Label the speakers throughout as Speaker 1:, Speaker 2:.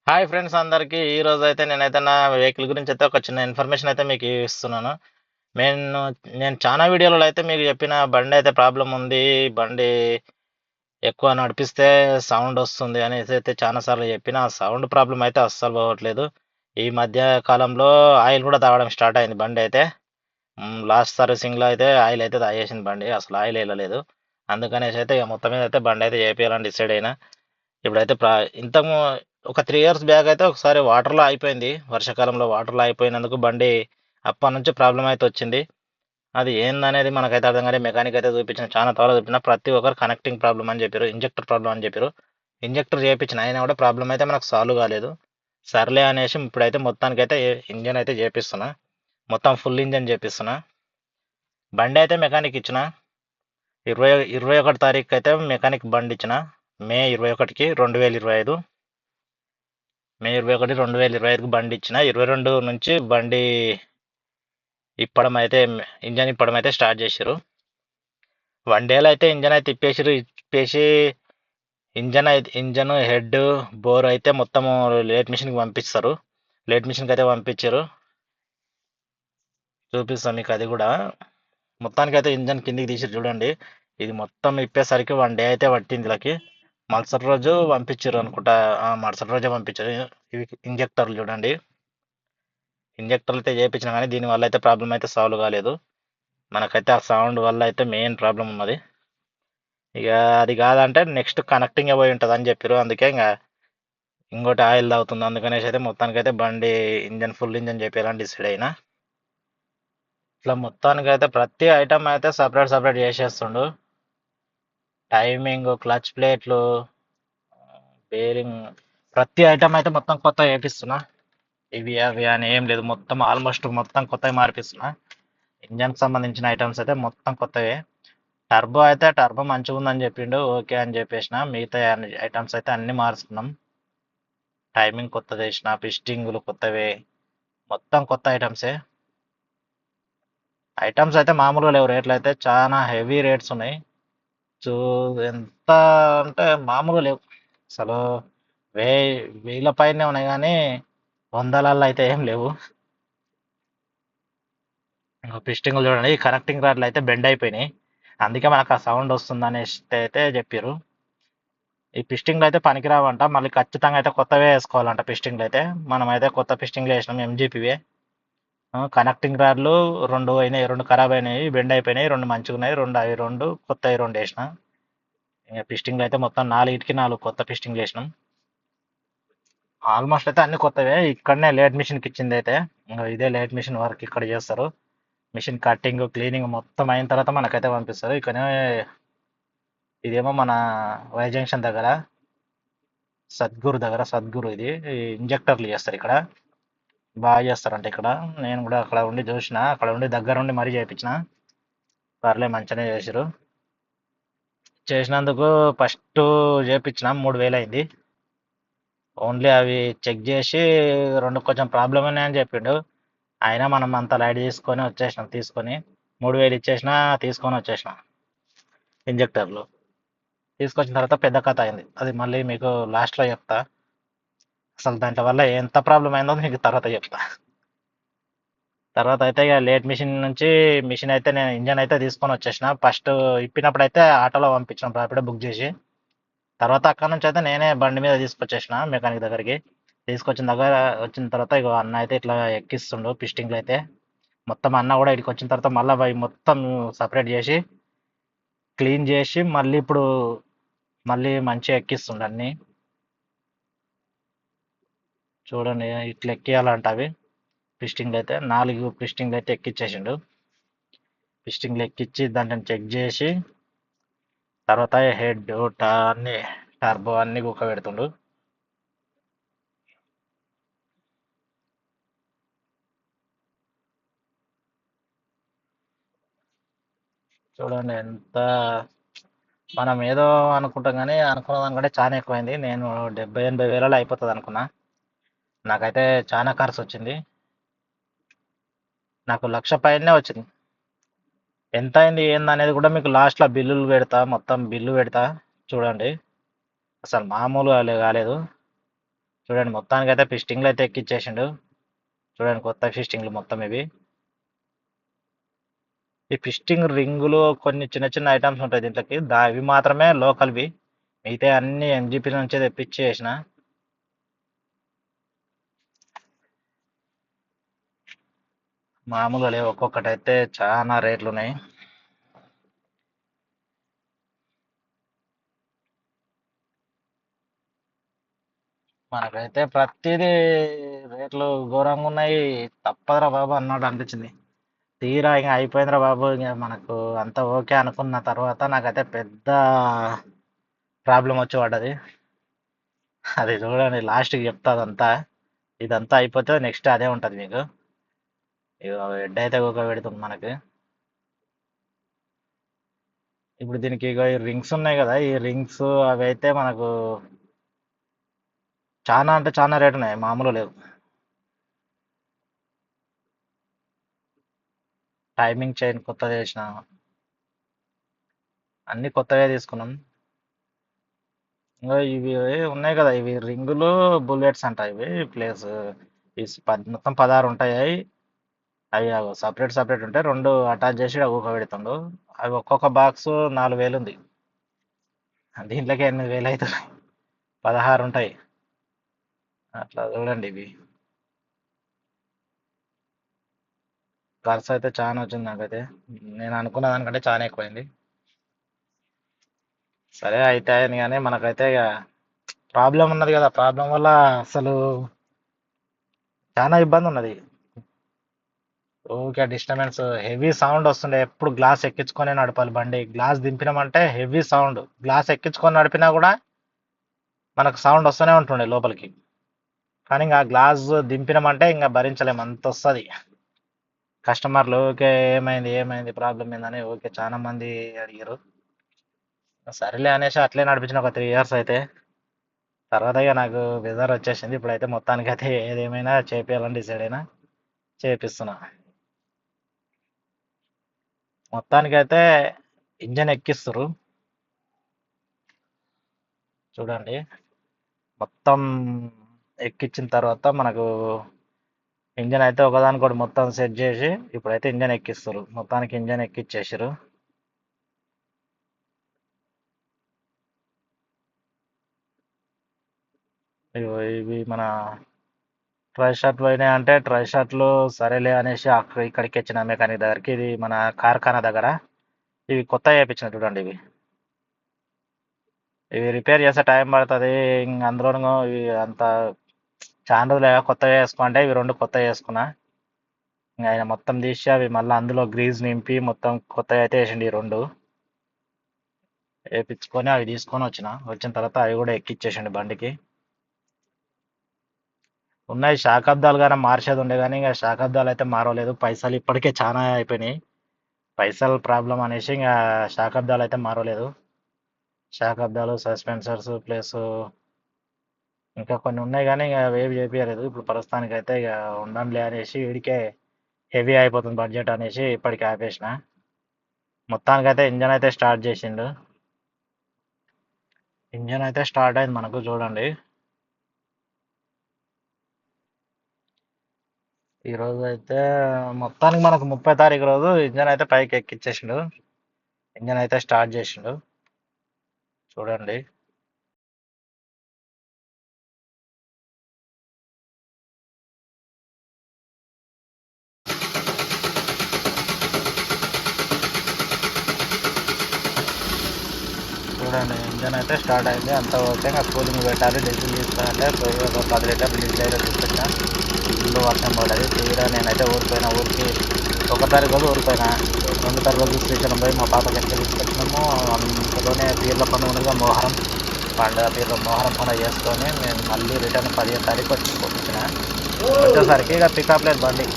Speaker 1: Hi friends అందరికీ ఈ రోజు అయితే నేనైతే నా వెహికల్ గురించి అయితే ఒక చిన్న ఇన్ఫర్మేషన్ అయితే మీకు ఇస్తున్నాను. నేను నేను చాలా వీడియోలలో అయితే మీకు చెప్పిన బండి అయితే ప్రాబ్లం ఉంది, బండి ఎక్కువ నడిపిస్తే సౌండ్ వస్తుంది అనేసి అయితే చాలా సార్లు చెప్పిన. ఆ సౌండ్ ప్రాబ్లం అయితే అస్సలు పోవట్లేదు. ఈ మధ్య కాలంలో ఆయిల్ కూడా తాగడం స్టార్ట్ అయింది బండి అయితే. లాస్ట్ సర్వీసింగ్లో అయితే ఆయిల్ అయితే తాగేసింది బండి, అసలు ఆయిల్ వెళ్ళలేదు. అందుకనేసి అయితే ఇక మొత్తం మీద అయితే బండి అయితే చేపియాలని డిసైడ్ అయినా. ఇప్పుడైతే ఇంతకు ఒక 3 ఇయర్స్ బ్యాక్ అయితే ఒకసారి వాటర్లో అయిపోయింది, వర్షాకాలంలో వాటర్లో అయిపోయినందుకు బండి అప్పటి నుంచి ప్రాబ్లం అయితే వచ్చింది. అది ఏందనేది మనకైతే అర్థం కానీ మెకానిక్ అయితే చూపించిన, చాలా త్వరగా చూపించిన. ప్రతి ఒక్కరు కనెక్టింగ్ ప్రాబ్లం అని చెప్పారు, ఇంజెక్టర్ ప్రాబ్లం అని చెప్పారు. ఇంజెక్టర్ చేయించిన అయినా కూడా ప్రాబ్లం అయితే మనకు సాల్వ్ కాలేదు. సర్లే అనేసి ఇప్పుడైతే మొత్తానికైతే ఇంజన్ అయితే చేపిస్తున్నా, మొత్తం ఫుల్ ఇంజన్ చేపిస్తున్నా. బండి అయితే మెకానిక్ ఇచ్చిన 21 తారీఖు అయితే మెకానిక్ బండి ఇచ్చిన, మే 21కి 2025. మే 21 2025కి బండి ఇచ్చిన. 22 నుంచి బండి ఇప్పడం అయితే, ఇంజన్ ఇప్పడం అయితే స్టార్ట్ చేసారు. 1 డేలో అయితే ఇంజన్ అయితే ఇప్పేసారు. ఇప్పేసి ఇంజన్ హెడ్ బోర్ అయితే మొత్తము లేట్ మిషన్కి పంపిస్తారు. లేట్ మిషన్కి అయితే పంపించారు, చూపిస్తాం మీకు అది కూడా. మొత్తానికి అయితే ఇంజన్ కిందికి తీసి చూడండి. ఇది మొత్తం ఇప్పేసరికి 1 డే అయితే పట్టింది వీళ్ళకి. మరుసటి రోజు పంపించారు అనుకుంటా, మరుసటి రోజే పంపించారు. ఇవి ఇంజెక్టర్లు చూడండి, ఇంజెక్టర్లు అయితే చేయించిన కానీ దీనివల్ల అయితే ప్రాబ్లం అయితే సాల్వ్ కాలేదు. మనకైతే ఆ సౌండ్ వల్ల అయితే మెయిన్ ప్రాబ్లం ఉన్నది. ఇక అది కాదంటే నెక్స్ట్ కనెక్టింగ్ పోయి ఉంటుంది అని చెప్పారు. అందుకే ఇంకా ఇంకోటి ఆయిల్ తాగుతుంది. అందుకనేసి అయితే మొత్తానికైతే బండి ఇంజన్ ఫుల్ ఇంజన్ చెప్పాలని డిసైడ్ అయినా. ఇట్లా మొత్తానికి అయితే ప్రతి ఐటమ్ అయితే సపరేట్ సపరేట్ చేసేస్తుండు. టైమింగ్, క్లచ్ ప్లేట్లు, బేరింగ్, ప్రతి ఐటమ్ అయితే మొత్తం కొత్త వేపిస్తున్నా. ఇవి అవి అని ఏం లేదు, మొత్తం ఆల్మోస్ట్ మొత్తం కొత్తవి మార్పిస్తున్నా. ఇంజన్కి సంబంధించిన ఐటమ్స్ అయితే మొత్తం కొత్తవే. టర్బో మంచిగా ఉందని చెప్పిండు, ఓకే అని చెప్పేసిన. మిగతా ఐటమ్స్ అయితే అన్ని మారుస్తున్నాం. టైమింగ్ కొత్తది వేసిన, పిస్టింగులు కొత్తవే, మొత్తం కొత్త ఐటమ్సే. ఐటమ్స్ అయితే మామూలుగా లేవు, రేట్లు అయితే చాలా హెవీ రేట్స్ ఉన్నాయి. చూ ఎంత అంటే మామూలుగా లేవు అసలు. వే వేల పైనే ఉన్నాయి కానీ వందలల్లో అయితే ఏం లేవు. పిస్టింగులు చూడండి, ఈ కనెక్టింగ్ రాడ్లు అయితే బెండ్ అయిపోయినాయి, అందుకే మనకు ఆ సౌండ్ వస్తుంది అనేసి అయితే చెప్పారు. ఈ పిస్టింగ్లు అయితే పనికిరావంట, మళ్ళీ ఖచ్చితంగా అయితే కొత్తవే వేసుకోవాలంట పిస్టింగ్లు అయితే. మనం అయితే కొత్త పిస్టింగ్లు వేసినాం, ఎంజీపీవే. కనెక్టింగ్ రాడ్లు 2 అయినాయి, 2 ఖరాబ్ అయినాయి, బెండ్ అయిపోయినాయి. 2 మంచిగా ఉన్నాయి, అవి 2 కొత్తవి 2 వేసిన. ఇంకా పిస్టింగ్లు అయితే మొత్తం 4 కొత్త పిస్టింగ్లు వేసినాం. ఆల్మోస్ట్ అయితే అన్ని కొత్తవే. ఇక్కడనే లేట్ మిషన్కి ఇచ్చింది అయితే, ఇంకా ఇదే లేట్ మిషన్ వర్క్ ఇక్కడ చేస్తారు. మిషన్ కట్టింగ్, క్లీనింగ్ మొత్తం అయిన తర్వాత మనకైతే పంపిస్తారు. ఇక్కడనే ఇదేమో మన వై జంక్షన్ దగ్గర, సద్గురు ఇది ఇంజెక్టర్లు చేస్తారు ఇక్కడ, బాగా చేస్తారంట ఇక్కడ. నేను కూడా అక్కడ ఉండి చూసిన, అక్కడ ఉండి దగ్గర ఉండి మరీ చేయించిన. పర్లే మంచిగానే చేసారు. చేసినందుకు ఫస్ట్ చేయించిన 3000 అయింది. ఓన్లీ అవి చెక్ చేసి 2 కొంచెం ప్రాబ్లం ఉన్నాయని చెప్పిండు. అయినా మనం అంత లైట్ తీసుకొని 3000 ఇచ్చేసిన, తీసుకొని వచ్చేసిన. ఇంజెక్టర్లు తీసుకొచ్చిన తర్వాత పెద్ద కథ అయింది, అది మళ్ళీ మీకు లాస్ట్లో చెప్తా. అసలు దాంట్లో వల్ల ఎంత ప్రాబ్లం అయిందో మీకు తర్వాత చెప్తా. తర్వాత అయితే ఇక లేట్ మిషన్ నుంచి మిషన్ అయితే నేను ఇంజన్ అయితే తీసుకొని వచ్చేసిన. ఫస్ట్ ఇప్పినప్పుడు అయితే ఆటోలో పంపించిన, ర్యాపిడో బుక్ చేసి. తర్వాత అక్కడ నుంచి అయితే నేనే బండి మీద తీసుకొచ్చేసిన మెకానిక్ దగ్గరికి. వచ్చిన తర్వాత ఇక అన్న అయితే ఇట్లా ఎక్కిస్తుండు పిస్టింగ్లు అయితే. మొత్తం అన్న కూడా ఇక్కడికి వచ్చిన తర్వాత మళ్ళీ అవి మొత్తం సపరేట్ చేసి క్లీన్ చేసి మళ్ళీ మంచిగా ఎక్కిస్తుండు అన్నీ. చూడండి ఇట్లా ఎక్కియాలంట అవి పిస్టింగ్లు అయితే. 4 పిస్టింగ్లు అయితే ఎక్కిచ్చేసిండు. పిస్టింగ్లు ఎక్కిచ్చి దాంట్లో చెక్ చేసి తర్వాత హెడ్, అన్ని టర్బో అన్ని కుక్క పెడుతుండు. చూడండి ఎంత మనం ఏదో అనుకుంటాం కానీ అనుకున్న దానికంటే చాలా ఎక్కువైంది. నేను 70-80 వేలలో అయిపోతుంది అనుకున్నా, నాకైతే చాలా ఖర్చు వచ్చింది. నాకు 1,00,000 పైనే వచ్చింది. ఎంత అయింది ఏందనేది కూడా మీకు లాస్ట్లో బిల్లులు పెడతా, మొత్తం బిల్లు పెడతా, చూడండి, అసలు మామూలు కాలేదు. చూడండి, మొత్తానికి అయితే ఫిస్టింగ్లు అయితే ఎక్కిచ్చేసిండు. చూడండి, కొత్త ఫిస్టింగ్లు మొత్తం ఇవి. ఈ ఫిస్టింగ్ రింగులు కొన్ని చిన్న చిన్న ఐటమ్స్ ఉంటాయి దీంట్లోకి, ఇవి మాత్రమే లోకల్వి. మిగతా అన్ని ఎంజీపీ నుంచే తెప్పించి చేసిన. మామూలుగా లేవు, ఒక్కొక్కటి అయితే చాలా రేట్లు ఉన్నాయి. మనకైతే ప్రతిదీ రేట్లు ఘోరంగా ఉన్నాయి. తప్పదురా బాబు అన్నట్టు అనిపించింది. తీరా ఇంకా అయిపోయిందిరా బాబు, ఇంకా మనకు అంతా ఓకే అనుకున్న తర్వాత నాకైతే పెద్ద ప్రాబ్లం వచ్చి పడ్డది. అది చూడండి, లాస్ట్కి చెప్తా అదంతా. ఇదంతా అయిపోతే నెక్స్ట్ అదే ఉంటుంది మీకు. హెడ్ అయితే ఒక పెడుతుంది మనకి. ఇప్పుడు దీనికి ఇగో ఈ రింగ్స్ ఉన్నాయి కదా, ఈ రింగ్స్ అవి అయితే మనకు చాలా అంటే చాలా రేట్ ఉన్నాయి, మామూలు లేవు. టైమింగ్ చైన్ కొత్తది వేసిన, అన్ని కొత్తవే తీసుకున్నాం. ఇంకా ఇవి ఉన్నాయి కదా, ఇవి రింగులు బుల్లెట్స్ అంట ఇవి ప్లేస్. మొత్తం 16 ఉంటాయి. అవి సపరేట్ సపరేట్ ఉంటాయి, రెండు అటాచ్ చేసి ఒక్కొక్క పెడుతుండు. అవి ఒక్కొక్క బాక్స్ 4,000 ఉంది. దీంట్లోకి 8,000 అవుతున్నాయి, 16 ఉంటాయి. అట్లా చూడండి, ఇవి ఖర్చు అయితే చాలా వచ్చింది నాకైతే. నేను అనుకున్న దానికంటే చాలా ఎక్కువైంది. సరే అయితే అయింది, కానీ మనకైతే ఇక ప్రాబ్లం ఉన్నది కదా, ప్రాబ్లం వల్ల అసలు చాలా ఇబ్బంది ఉన్నది. ఓకే, డిస్టర్బెన్స్, హెవీ సౌండ్ వస్తుండే. ఎప్పుడు గ్లాస్ ఎక్కించుకొని నడపాలి బండి. గ్లాస్ దింపినామంటే హెవీ సౌండ్, గ్లాస్ ఎక్కించుకొని నడిపినా కూడా మనకు సౌండ్ వస్తూనే ఉంటుండే లోపలికి. కానీ ఇంకా గ్లాస్ దింపినామంటే ఇంకా భరించలేము, అంత వస్తుంది. కస్టమర్లు ఓకే ఏమైంది ఏమైంది ప్రాబ్లం ఏందని ఓకే చాలా మంది అడిగారు. సరేలే అనేసి అట్లే నడిపించిన ఒక 3 ఇయర్స్ అయితే. తర్వాత ఇక నాకు బెజార్ వచ్చేసింది. ఇప్పుడైతే మొత్తానికి అయితే ఏదేమైనా చేపియాలని డిసైడ్ అయినా, చేపిస్తున్నా. మొత్తానికైతే ఇంజన్ ఎక్కిస్తారు. చూడండి, మొత్తం ఎక్కించిన తర్వాత మనకు ఇంజన్ అయితే ఒకదానికొకటి మొత్తం సెట్ చేసి ఇప్పుడైతే ఇంజన్ ఎక్కిస్తారు. మొత్తానికి ఇంజన్ ఎక్కిచ్చేసారు. ఇవి మన ట్రై షర్ట్ పోయినాయి అంటే, ట్రై షర్ట్లు సరేలే అనేసి ఇక్కడికి వచ్చిన మెకానిక్ దగ్గరికి. ఇది మన కార్ఖానా దగ్గర. ఇవి కొత్త చేయించిన చూడండి, ఇవి రిపేర్ చేస్తే టైం పడుతుంది. ఇంక అందులోనూ ఇవి అంత చాలా రోజులు కొత్తగా వేసుకుంటే ఇవి రెండు కొత్తగా వేసుకున్నా. ఇంకా ఆయన మొత్తం తీసి అవి మళ్ళీ అందులో గ్రీజ్ నింపి మొత్తం కొత్తగా అయితే వేసిండి. ఈ రెండు వేయించుకొని అవి తీసుకొని వచ్చిన తర్వాత అవి కూడా ఎక్కిచ్చేసిండి బండికి. ఉన్నాయి శాఖాబ్దాలు కానీ మార్చేది ఉండే, కానీ ఇంకా శాఖాబ్దాలు అయితే మారలేదు. పైసలు ఇప్పటికే చాలా అయిపోయినాయి. పైసలు ప్రాబ్లం అనేసి ఇంకా శాఖాబ్దాలు అయితే మారలేదు. శాఖాబ్దాలు, సస్పెన్సర్స్ ప్లస్ ఇంకా కొన్ని ఉన్నాయి, కానీ ఇక వేవి చేపించలేదు. ఇప్పుడు ప్రస్తుతానికి అయితే ఇక ఉండంలే అనేసి, వీడికే హెవీ అయిపోతుంది బడ్జెట్ అనేసి ఇప్పటికి ఆపేసిన. మొత్తానికైతే ఇంజన్ అయితే స్టార్ట్ చేసిండు. ఇంజన్ అయితే స్టార్ట్ అయింది మనకు, చూడండి. ఈ రోజు అయితే మొత్తానికి మనకు 30 తారీఖు రోజు ఇంజన్ అయితే పైకి ఎక్కిచ్చేసిండు. ఇంజన్ అయితే స్టార్ట్ చేసిండు, చూడండి. చూడండి, ఇంజన్ అయితే స్టార్ట్ అయింది. అంత ఓకే. ఇంకా కూలింగ్ పెట్టాలి, డీజిల్ తీసుకోవాలంటే పోయి ఒక 10 లీటర్లు డీజిల్ అయితే తీసుకొచ్చిన. ఫుల్ వర్షం పడ్డది. తీరా నేనైతే ఊరిపోయినా. ఊరికి 1 తారీఖు రోజు ఊరిపోయినా. 2 తారీఖు రోజు శ్రీశైలం పోయి మా పాపకి ఎక్కడ తీసుకొచ్చినాము. అంతలోనే పీర్ల పండుగ మోహరం పండుగ, మోహరం పండుగ చేసుకొని నేను మళ్ళీ రిటర్న్ 15 తారీఖు వచ్చిన. వచ్చేసరికి ఇక పికప్ లేదు బండి.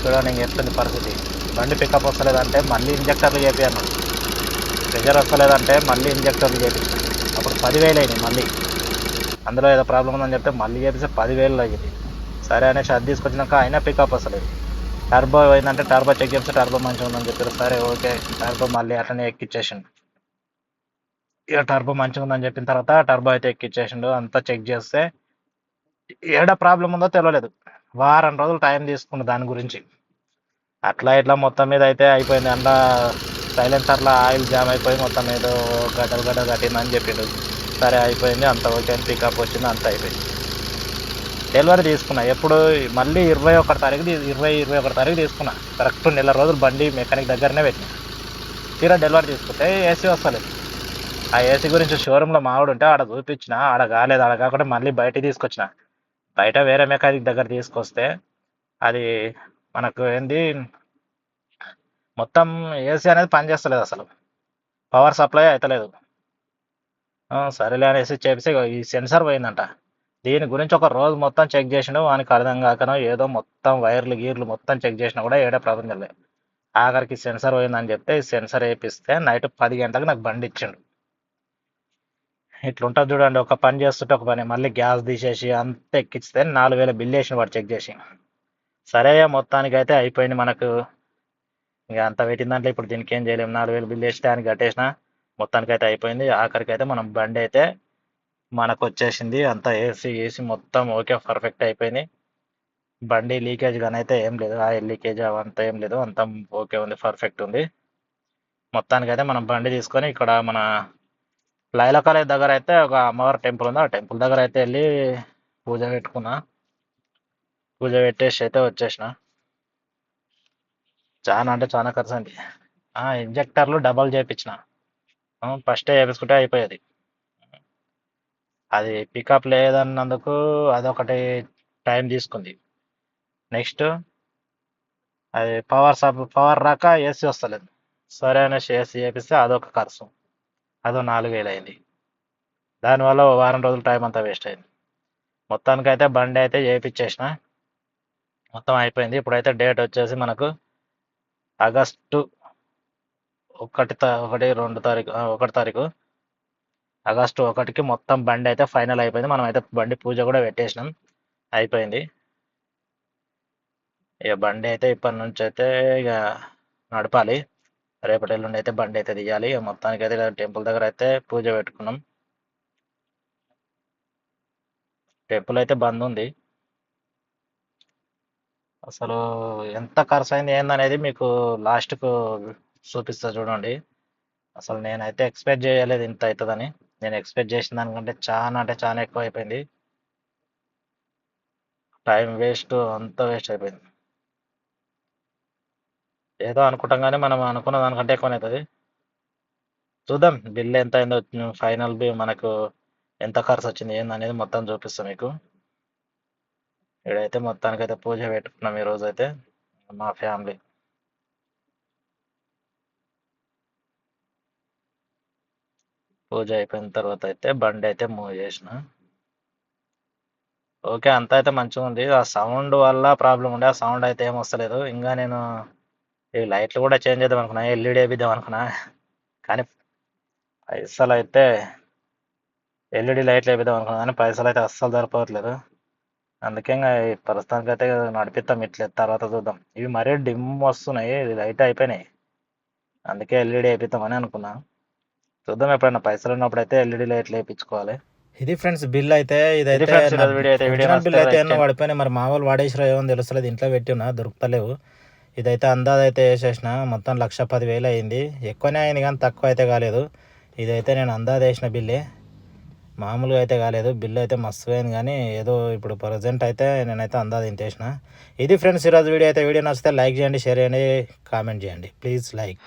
Speaker 1: చూడండి ఇంక ఎట్లుంది పరిస్థితి. బండి పికప్ వస్తలేదంటే మళ్ళీ ఇంజక్టర్లు చేపియాను. ప్రెజర్ వస్తలేదంటే మళ్ళీ ఇంజక్టర్లు చేపించాను. అప్పుడు 10,000 అయినాయి మళ్ళీ. అందులో ఏదో ప్రాబ్లం ఉందని చెప్తే మళ్ళీ చేపిస్తే 10,000 అయ్యింది. సరే అనేసి అది తీసుకొచ్చినాక అయినా పికప్ వస్తలేదు. టర్బో అయిందంటే టర్బో చెక్ చేస్తే టర్బో మంచిగా ఉందని చెప్పారు. సరే ఓకే, టర్బో మళ్ళీ అట్లనే ఎక్కిచ్చేసాను. ఇక టర్బో మంచిగా ఉందని చెప్పిన తర్వాత టర్బో అయితే ఎక్కిచ్చేసిండు. అంతా చెక్ చేస్తే ఏడ ప్రాబ్లం ఉందో తెలియలేదు. వారం రోజులు టైం తీసుకున్న దాని గురించి. అట్లా ఇట్లా మొత్తం మీద అయితే అయిపోయింది. అందులో సైలెన్సర్లో ఆయిల్ జామ్ అయిపోయి మొత్తం ఏదో గడ్డలు గడ్డలు కట్టిందని చెప్పిండు. సరే అయిపోయింది, అంత ఓకే అని పికప్ వచ్చింది, అంత అయిపోయింది. డెలివరీ తీసుకున్నా ఎప్పుడు మళ్ళీ 21 తారీఖు తీసుకున్నా. కరెక్ట్ నెల రోజులు బండి మెకానిక్ దగ్గరనే పెట్టినా. తీరా డెలివరీ తీసుకుంటే ఏసీ వస్తలేదు. ఆ ఏసీ గురించి షోరూంలో మావాడు ఉంటే ఆడ చూపించిన, ఆడ కాలేదు. ఆడ కాకుండా మళ్ళీ బయటికి తీసుకొచ్చిన. బయట వేరే మెకానిక్ దగ్గర తీసుకొస్తే అది మనకు ఏంది మొత్తం ఏసీ అనేది పనిచేస్తలేదు, అసలు పవర్ సప్లై అవుతలేదు. సరేలే అనేసి చేపిస్తే ఇగో ఈ సెన్సార్ పోయిందంట. దీని గురించి ఒక రోజు మొత్తం చెక్ చేసిండు. వానికి అర్థం కాకనో ఏదో మొత్తం వైర్లు గీర్లు మొత్తం చెక్ చేసినా కూడా ఏడా ప్రాబ్లం లేదు. ఆఖరికి సెన్సార్ పోయిందని చెప్తే ఈ సెన్సార్ వేపిస్తే నైట్ 10 గంటలకు నాకు బండి ఇచ్చిండు. ఇట్లుంటుంది చూడండి, ఒక పని చేస్తుంటే ఒక పని. మళ్ళీ గ్యాస్ తీసేసి అంత ఎక్కిస్తే 4000 బిల్ వేసిన వాడు చెక్ చేసి. సరే మొత్తానికి అయితే అయిపోయింది మనకు. ఇక అంత పెట్టిన దాంట్లో ఇప్పుడు దీనికి ఏం చేయలేము. 4000 బిల్ వేసి దానికి కట్టేసిన. మొత్తానికి అయితే అయిపోయింది. ఆఖరికి అయితే మనం బండి అయితే మనకు వచ్చేసింది. అంతా ఏసీ మొత్తం ఓకే, పర్ఫెక్ట్ అయిపోయింది. బండి లీకేజ్ కానీ అయితే ఏం లేదు, ఆయిల్ లీకేజ్ అవంతా ఏం లేదు, అంతా ఓకే ఉంది, పర్ఫెక్ట్ ఉంది. మొత్తానికి అయితే మనం బండి తీసుకొని ఇక్కడ మన లైలా కాలేజ్ దగ్గర అయితే ఒక అమ్మవారి టెంపుల్ ఉంది. ఆ టెంపుల్ దగ్గర అయితే వెళ్ళి పూజ పెట్టుకున్నా. పూజ పెట్టేసి అయితే వచ్చేసిన. చాలా అంటే చాలా ఖర్చు అండి. ఇంజెక్టర్లు డబల్ చేయించిన. ఫస్టే చేపించుకుంటే అయిపోయేది. అది పికప్ లేదన్నందుకు అదొకటి టైం తీసుకుంది. నెక్స్ట్ అది పవర్ రాక ఏసీ వస్తలేదు. సరే అనేసి ఏసీ చేపిస్తే అదొక ఖర్చు, అదో 4000 అయింది. దానివల్ల ఓ వారం రోజులు టైం అంతా వేస్ట్ అయింది. మొత్తానికైతే బండి అయితే చేయించేసిన. మొత్తం అయిపోయింది. ఇప్పుడైతే డేట్ వచ్చేసి మనకు ఆగస్టు 1 తారీఖు ఆగస్టు 1కి మొత్తం బండి అయితే ఫైనల్ అయిపోయింది. మనం అయితే బండి పూజ కూడా పెట్టేసినాం, అయిపోయింది. ఇక బండి అయితే ఇప్పటి నుంచి అయితే ఇక నడపాలి. రేపటి ఎల్లుండి అయితే బండి అయితే తీయాలి. ఇక మొత్తానికి అయితే టెంపుల్ దగ్గర అయితే పూజ పెట్టుకున్నాం. టెంపుల్ అయితే బంద్ ఉంది. అసలు ఎంత ఖర్చు అయింది ఏందనేది మీకు లాస్ట్కు చూపిస్తా చూడండి. అసలు నేనైతే ఎక్స్పెక్ట్ చేయలేదు ఇంత అవుతుందని. నేను ఎక్స్పెక్ట్ చేసిన దానికంటే చాలా అంటే చాలా ఎక్కువ అయిపోయింది. టైం వేస్ట్, అంతా వేస్ట్ అయిపోయింది. ఏదో అనుకుంటాం కానీ మనం అనుకున్న దానికంటే ఎక్కువనే అవుతుంది. చూద్దాం బిల్ ఎంత అయిందో, ఫైనల్ బిల్ మనకు ఎంత ఖర్చు వచ్చింది ఏందనేది మొత్తం చూపిస్తాం మీకు. ఇక్కడైతే మొత్తానికైతే పూజ పెట్టుకున్నాం ఈరోజు అయితే మా ఫ్యామిలీ. పూజ అయిపోయిన తర్వాత అయితే బండి అయితే మూవ్ చేసిన. ఓకే, అంతా అయితే మంచిగా ఉంది. ఆ సౌండ్ వల్ల ప్రాబ్లం ఉండే, ఆ సౌండ్ అయితే ఏం వస్తలేదు. ఇంకా నేను ఈ లైట్లు కూడా చేంజ్ చేద్దాం అనుకున్నా, ఎల్ఈడి వేపిద్దాం అనుకున్నా. కానీ పైసలు అయితే ఎల్ఈడి లైట్లు వేపిద్దాం అనుకున్నా, కానీ పైసలు అయితే అస్సలు సరిపోవట్లేదు. అందుకే ఇంకా ఈ ప్రస్తుతానికి అయితే నడిపిస్తాం ఇట్లే, తర్వాత చూద్దాం. ఇవి మరీ డిమ్ వస్తున్నాయి, ఇది లైట్ అయిపోయినాయి. అందుకే ఎల్ఈడి వేపిద్దామని అనుకున్నా. చూద్దాం, ఎప్పుడైనా పైసలు ఉన్నప్పుడు అయితే ఎల్ఈడి లైట్లు వేయించుకోవాలి. ఇది ఫ్రెండ్స్ బిల్ అయితే, ఇదైతే ఒరిజినల్ బిల్ అయితే ఎన్నో పడిపోయినాయి. మరి మా వాళ్ళు వాడేసిరా ఏమో తెలుస్తలేదు. ఇంట్లో పెట్టి ఉన్నా దొరుకుతలేవు. ఇదైతే అందాజ అయితే వేసేసిన. మొత్తం 1,10,000 అయింది. ఎక్కువనే అయింది కానీ తక్కువ అయితే కాలేదు. ఇదైతే నేను అందాజ వేసిన బిల్లే, మామూలుగా అయితే కాలేదు. బిల్ అయితే మస్తు అయింది. కానీ ఏదో ఇప్పుడు ప్రజెంట్ అయితే నేనైతే అందాజ ఇంత వేసిన. ఇది ఫ్రెండ్స్ ఈరోజు వీడియో అయితే. వీడియో నచ్చితే లైక్ చేయండి, షేర్ చేయండి, కామెంట్ చేయండి. Please like.